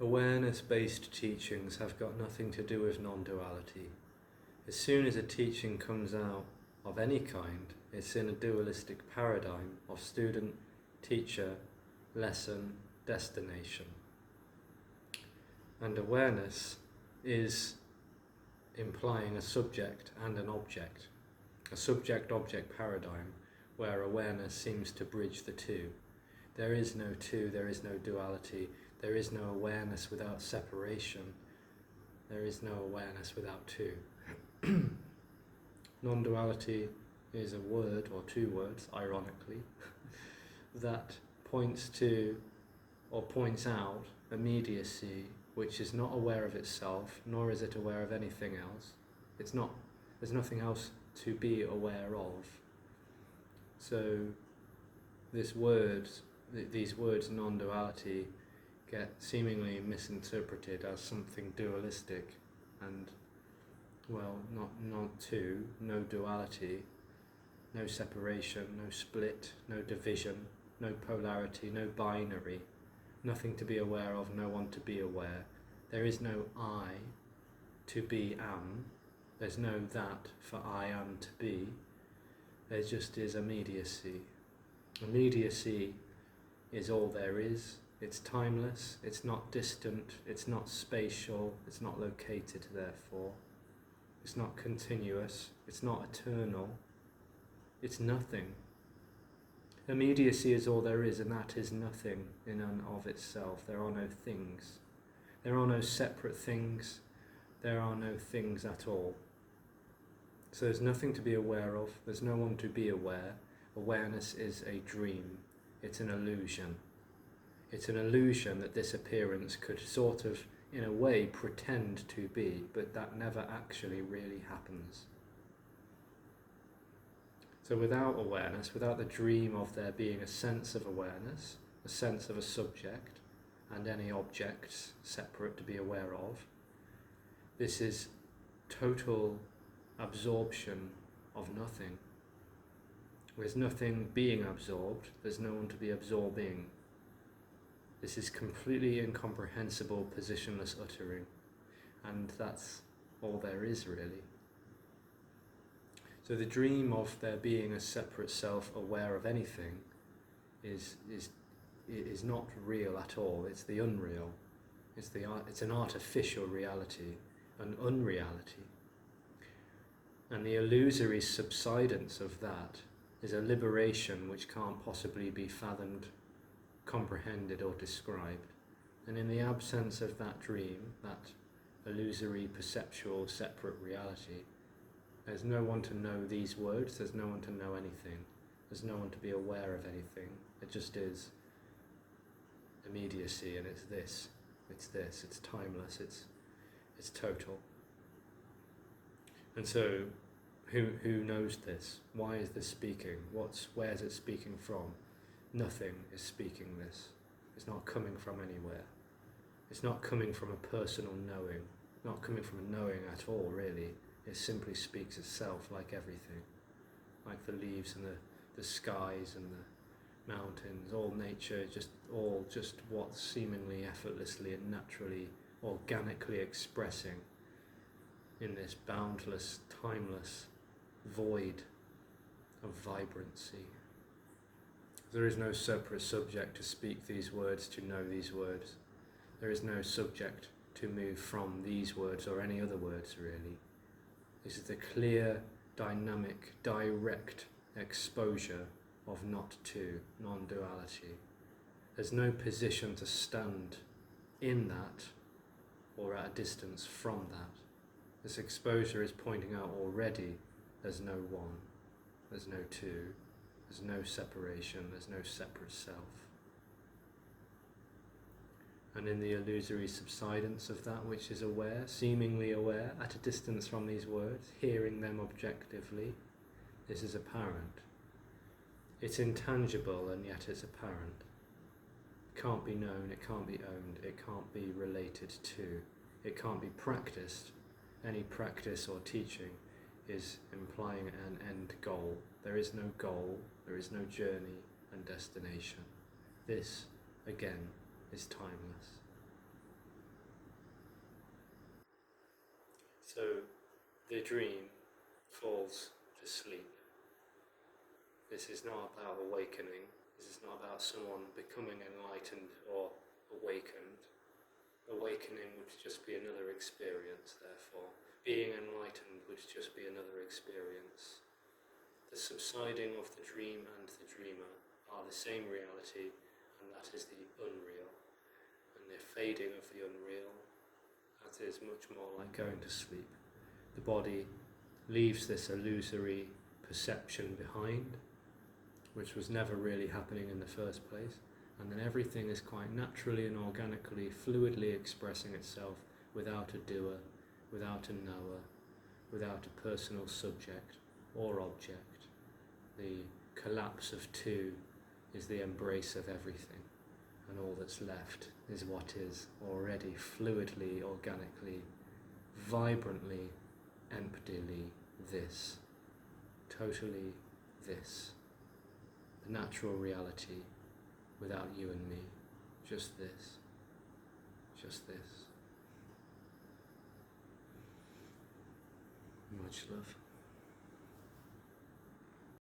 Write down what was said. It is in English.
Awareness-based teachings have got nothing to do with non-duality. As soon as a teaching comes out of any kind, it's in a dualistic paradigm of student, teacher, lesson, destination. And awareness is implying a subject and an object, a subject-object paradigm where awareness seems to bridge the two. There is no two, there is no duality, there is no awareness without separation, there is no awareness without two. Non-duality is a word, or two words, ironically, that points to or points out immediacy, which is not aware of itself, nor is it aware of anything else. There's nothing else to be aware of. So these words, non-duality, get seemingly misinterpreted as something dualistic, and well, not two, no duality, no separation, no split, no division, no polarity, no binary, nothing to be aware of, no one to be aware. There is no I to be am, there's no that for I am to be, there just is immediacy. Immediacy is all there is. It's timeless, it's not distant, it's not spatial, it's not located therefore. It's not continuous, it's not eternal, it's nothing. Immediacy is all there is, and that is nothing in and of itself. There are no things. There are no separate things. There are no things at all. So there's nothing to be aware of, there's no one to be aware. Awareness is a dream, it's an illusion. It's an illusion that this appearance could sort of, in a way, pretend to be, but that never actually really happens. So without awareness, without the dream of there being a sense of awareness, a sense of a subject, and any objects separate to be aware of, this is total absorption of nothing. There's nothing being absorbed, there's no one to be absorbing. This is completely incomprehensible, positionless uttering, and that's all there is really. So the dream of there being a separate self aware of anything is not real at all. It's the unreal. It's an artificial reality, an unreality. And the illusory subsidence of that is a liberation which can't possibly be fathomed, comprehended or described. And in the absence of that dream, that illusory, perceptual, separate reality, there's no one to know these words, there's no one to know anything, there's no one to be aware of anything. It just is immediacy, and it's this, it's timeless, it's total. And so, who knows this? Why is this speaking? Where is it speaking from? Nothing is speaking this. It's not coming from anywhere. It's not coming from a personal knowing, not coming from a knowing at all, really. It simply speaks itself, like everything, like the leaves and the skies and the mountains, all nature, just what's seemingly effortlessly and naturally, organically expressing in this boundless, timeless void of vibrancy. There is no separate subject to speak these words, to know these words. There is no subject to move from these words or any other words, really. This is the clear, dynamic, direct exposure of not two, non-duality. There's no position to stand in that or at a distance from that. This exposure is pointing out already there's no one, there's no two, there's no separation, there's no separate self. And in the illusory subsidence of that which is aware, seemingly aware, at a distance from these words, hearing them objectively, this is apparent. It's intangible and yet it's apparent. It can't be known, it can't be owned, it can't be related to, it can't be practiced. Any practice or teaching is implying an end goal. There is no goal, there is no journey and destination. This, again, is timeless. So the dream falls to sleep. This is not about awakening. This is not about someone becoming enlightened or awakened. Awakening would just be another experience, therefore. Being enlightened would just be another experience. The subsiding of the dream and the dreamer are the same reality, and that is the unreal. And the fading of the unreal, that is much more like going to sleep. The body leaves this illusory perception behind, which was never really happening in the first place, and then everything is quite naturally and organically, fluidly expressing itself without a doer, without a knower, without a personal subject or object. The collapse of two is the embrace of everything, and all that's left is what is already fluidly, organically, vibrantly, emptily this, totally this. The natural reality without you and me, just this, just this. Much love.